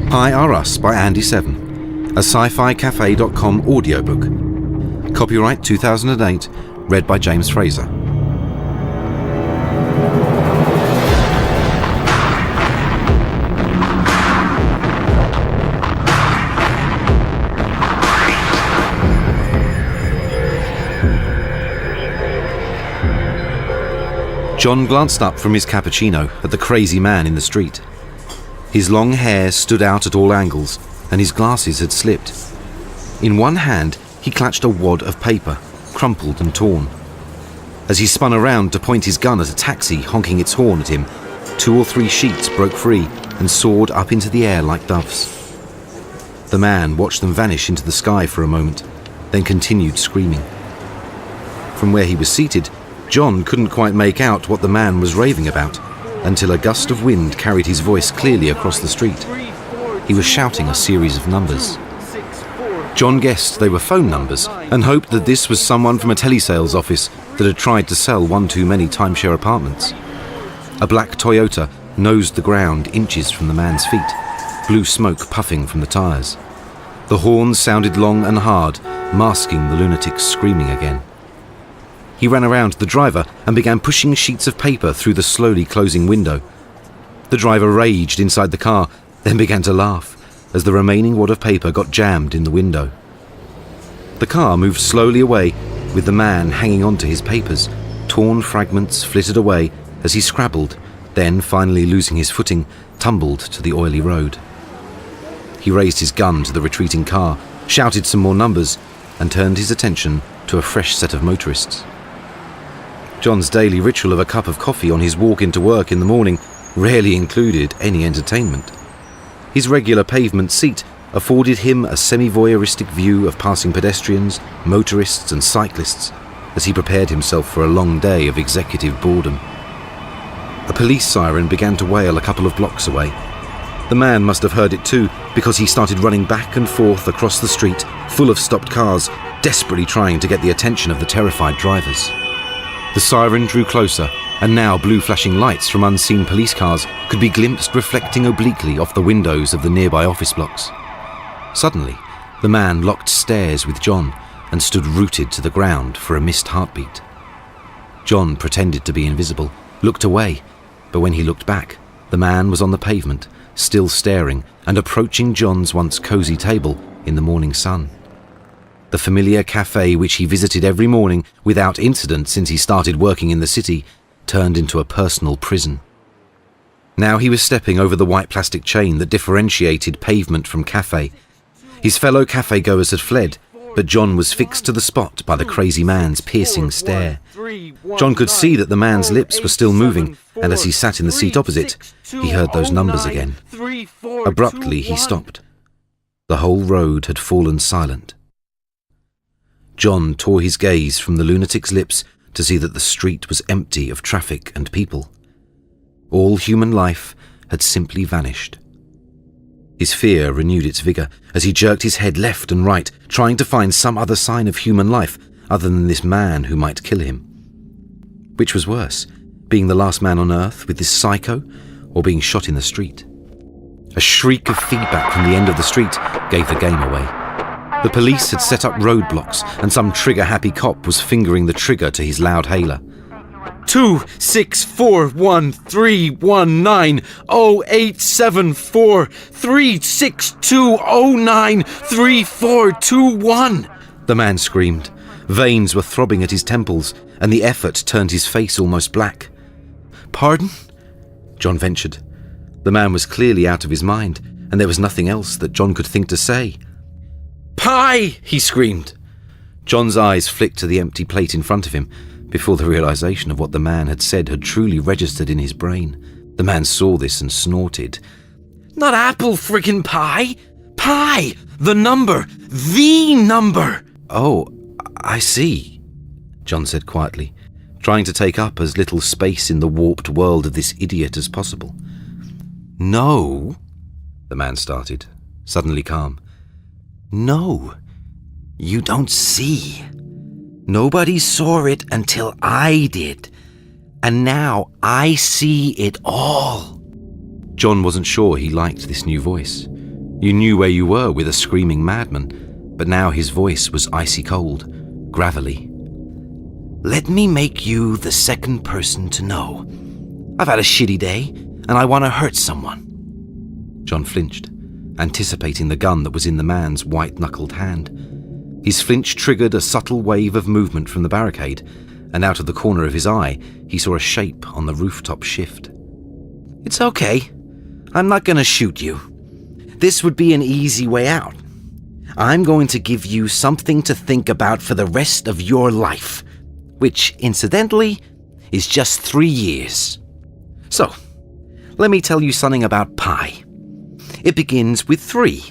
Pi Are Us by Andy Seven, a sci-fi-cafe.com audiobook. Copyright 2008, read by James Fraser. John glanced up from his cappuccino at the crazy man in the street. His long hair stood out at all angles, and his glasses had slipped. In one hand, he clutched a wad of paper, crumpled and torn. As he spun around to point his gun at a taxi honking its horn at him, 2 or 3 sheets broke free and soared up into the air like doves. The man watched them vanish into the sky for a moment, then continued screaming. From where he was seated, John couldn't quite make out what the man was raving about, until a gust of wind carried his voice clearly across the street. He was shouting a series of numbers. John guessed they were phone numbers and hoped that this was someone from a telesales office that had tried to sell one too many timeshare apartments. A black Toyota nosed the ground inches from the man's feet, blue smoke puffing from the tyres. The horns sounded long and hard, masking the lunatics screaming again. He ran around to the driver and began pushing sheets of paper through the slowly closing window. The driver raged inside the car, then began to laugh as the remaining wad of paper got jammed in the window. The car moved slowly away, with the man hanging onto his papers. Torn fragments flitted away as he scrabbled, then, finally losing his footing, tumbled to the oily road. He raised his gun to the retreating car, shouted some more numbers, and turned his attention to a fresh set of motorists. John's daily ritual of a cup of coffee on his walk into work in the morning rarely included any entertainment. His regular pavement seat afforded him a semi-voyeuristic view of passing pedestrians, motorists and cyclists as he prepared himself for a long day of executive boredom. A police siren began to wail a couple of blocks away. The man must have heard it too, because he started running back and forth across the street, full of stopped cars, desperately trying to get the attention of the terrified drivers. The siren drew closer, and now blue flashing lights from unseen police cars could be glimpsed reflecting obliquely off the windows of the nearby office blocks. Suddenly, the man locked stares with John and stood rooted to the ground for a missed heartbeat. John pretended to be invisible, looked away, but when he looked back, the man was on the pavement, still staring and approaching John's once cosy table in the morning sun. The familiar cafe which he visited every morning without incident since he started working in the city turned into a personal prison. Now he was stepping over the white plastic chain that differentiated pavement from cafe. His fellow cafe-goers had fled, but John was fixed to the spot by the crazy man's piercing stare. John could see that the man's lips were still moving, and as he sat in the seat opposite, he heard those numbers again. Abruptly, he stopped. The whole road had fallen silent. John tore his gaze from the lunatic's lips to see that the street was empty of traffic and people. All human life had simply vanished. His fear renewed its vigour as he jerked his head left and right, trying to find some other sign of human life other than this man who might kill him. Which was worse, being the last man on Earth with this psycho, or being shot in the street? A shriek of feedback from the end of the street gave the game away. The police had set up roadblocks, and some trigger-happy cop was fingering the trigger to his loud hailer. 264131872093421. The man screamed. Veins were throbbing at his temples, and the effort turned his face almost black. "Pardon?" John ventured. The man was clearly out of his mind, and there was nothing else that John could think to say. "Pie!" he screamed. John's eyes flicked to the empty plate in front of him before the realization of what the man had said had truly registered in his brain. The man saw this and snorted. "Not apple frickin' pie! Pie! The number! The number!" "Oh, I see," John said quietly, trying to take up as little space in the warped world of this idiot as possible. "No," the man started, suddenly calm. "No, you don't see. Nobody saw it until I did. And now I see it all." John wasn't sure he liked this new voice. You knew where you were with a screaming madman, but now his voice was icy cold, gravelly. "Let me make you the second person to know. I've had a shitty day, and I want to hurt someone." John flinched, anticipating the gun that was in the man's white-knuckled hand. His flinch triggered a subtle wave of movement from the barricade, and out of the corner of his eye, he saw a shape on the rooftop shift. "It's okay. I'm not going to shoot you. This would be an easy way out. I'm going to give you something to think about for the rest of your life, which, incidentally, is just 3 years. So, let me tell you something about pi. It begins with 3,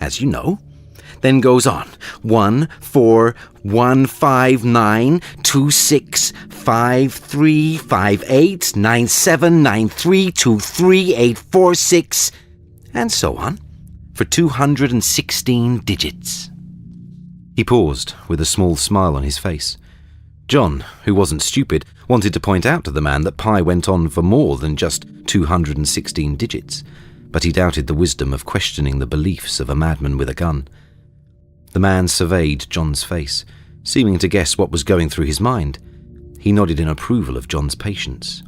as you know, then goes on 1, 4, 1, 5, 9, 2, 6, 5, 3, 5, 8, 9, 7, 9, 3, 2, 3, 8, 4, 6, and so on, for 216 digits. He paused, with a small smile on his face. John, who wasn't stupid, wanted to point out to the man that pi went on for more than just 216 digits, but he doubted the wisdom of questioning the beliefs of a madman with a gun. The man surveyed John's face, seeming to guess what was going through his mind. He nodded in approval of John's patience.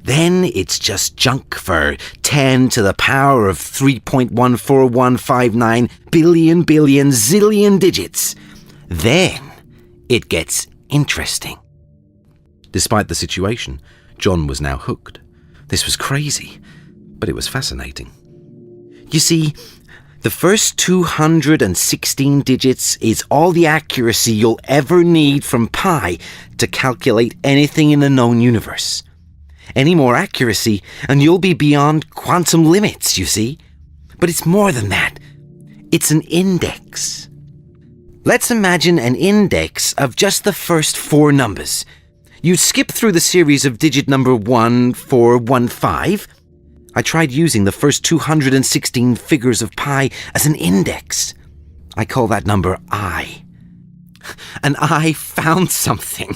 "Then it's just junk for 10 to the power of 3.14159 billion zillion digits. Then it gets interesting." Despite the situation, John was now hooked. This was crazy, but it was fascinating. You see, the first 216 digits is all the accuracy you'll ever need from pi to calculate anything in the known universe. Any more accuracy, and you'll be beyond quantum limits, you see. But it's more than that. It's an index. Let's imagine an index of just the first 4 numbers. You skip through the series of digit number 1415. I tried using the first 216 figures of pi as an index. I call that number I. And I found something.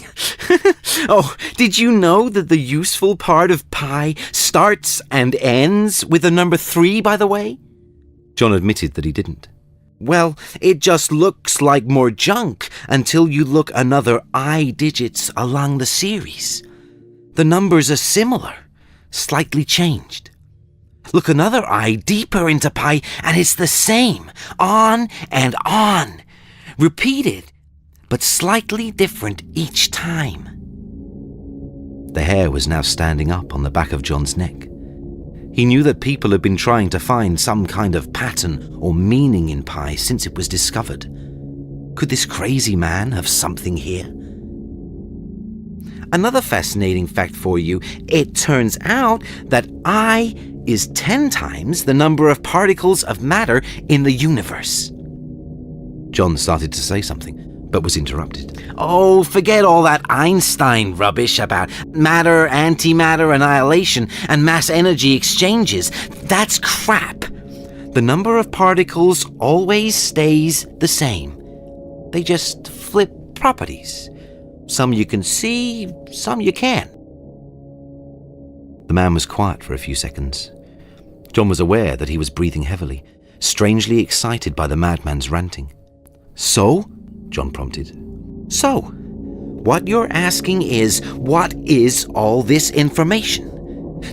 Oh, did you know that the useful part of pi starts and ends with the number 3, by the way? John admitted that he didn't. Well, it just looks like more junk until you look another I digits along the series. The numbers are similar, slightly changed. Look another I deeper into pi and it's the same, on and on, repeated, but slightly different each time. The hair was now standing up on the back of John's neck. He knew that people had been trying to find some kind of pattern or meaning in pi since it was discovered. Could this crazy man have something here? Another fascinating fact for you, it turns out that I is 10 times the number of particles of matter in the universe. John started to say something, but was interrupted. Oh, forget all that Einstein rubbish about matter, antimatter, annihilation, and mass energy exchanges. That's crap. The number of particles always stays the same. They just flip properties. Some you can see, some you can't. The man was quiet for a few seconds. John was aware that he was breathing heavily, strangely excited by the madman's ranting. "So?" John prompted. "So, what you're asking is, what is all this information?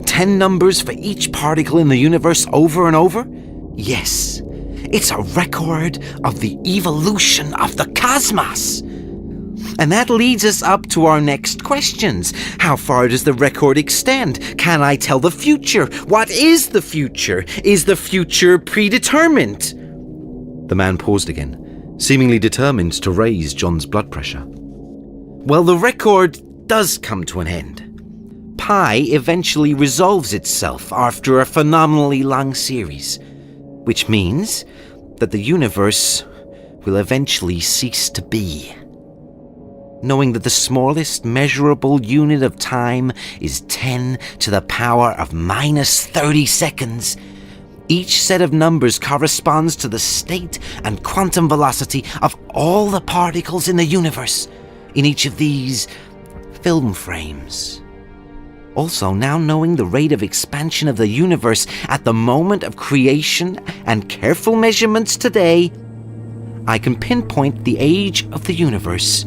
10 numbers for each particle in the universe over and over? Yes, it's a record of the evolution of the cosmos. And that leads us up to our next questions. How far does the record extend? Can I tell the future? What is the future? Is the future predetermined?" The man paused again, seemingly determined to raise John's blood pressure. "Well, the record does come to an end. Pi eventually resolves itself after a phenomenally long series, which means that the universe will eventually cease to be. Knowing that the smallest measurable unit of time is 10 to the power of minus 30 seconds, each set of numbers corresponds to the state and quantum velocity of all the particles in the universe in each of these film frames." Also, now knowing the rate of expansion of the universe at the moment of creation and careful measurements today, I can pinpoint the age of the universe,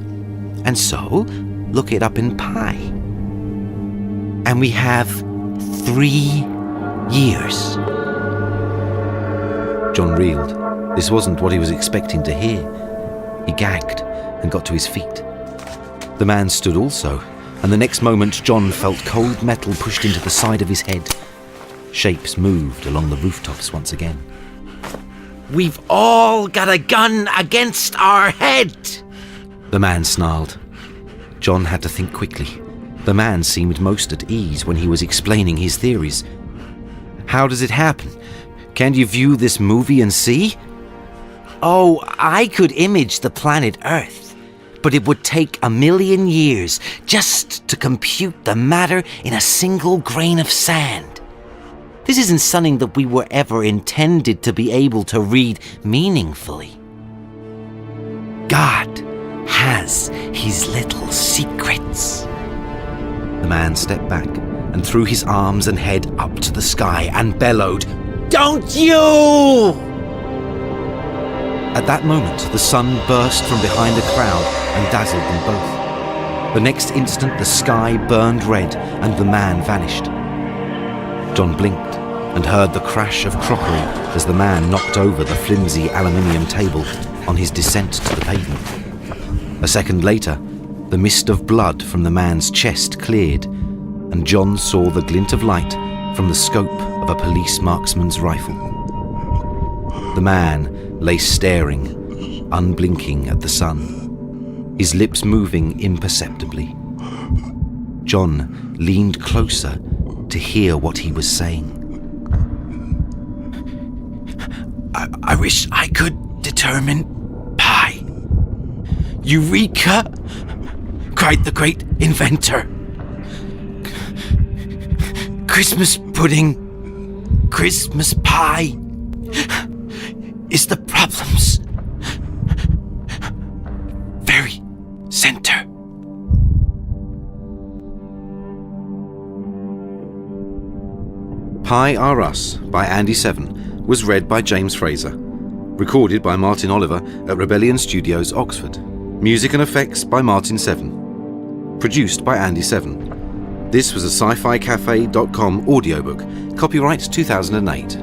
and so look it up in pi. And we have 3 years. John reeled. This wasn't what he was expecting to hear. He gagged and got to his feet. The man stood also, and the next moment John felt cold metal pushed into the side of his head. Shapes moved along the rooftops once again. "We've all got a gun against our head!" the man snarled. John had to think quickly. The man seemed most at ease when he was explaining his theories. "How does it happen? Can't you view this movie and see?" "Oh, I could image the planet Earth, but it would take 1,000,000 years just to compute the matter in a single grain of sand. This isn't something that we were ever intended to be able to read meaningfully. God has his little secrets." The man stepped back and threw his arms and head up to the sky and bellowed, "Don't you!" At that moment, the sun burst from behind a cloud and dazzled them both. The next instant, the sky burned red and the man vanished. John blinked and heard the crash of crockery as the man knocked over the flimsy aluminium table on his descent to the pavement. A second later, the mist of blood from the man's chest cleared, and John saw the glint of light from the scope of a police marksman's rifle. The man lay staring, unblinking at the sun, his lips moving imperceptibly. John leaned closer to hear what he was saying. I wish I could determine pi. Eureka! Cried the great inventor. Christmas pudding, Christmas pie is the problem's very center. Pi R Us by Andy Seven was read by James Fraser. Recorded by Martin Oliver at Rebellion Studios, Oxford. Music and effects by Martin Seven. Produced by Andy Seven. This was a sci-fi cafe.com audiobook. Copyright 2008.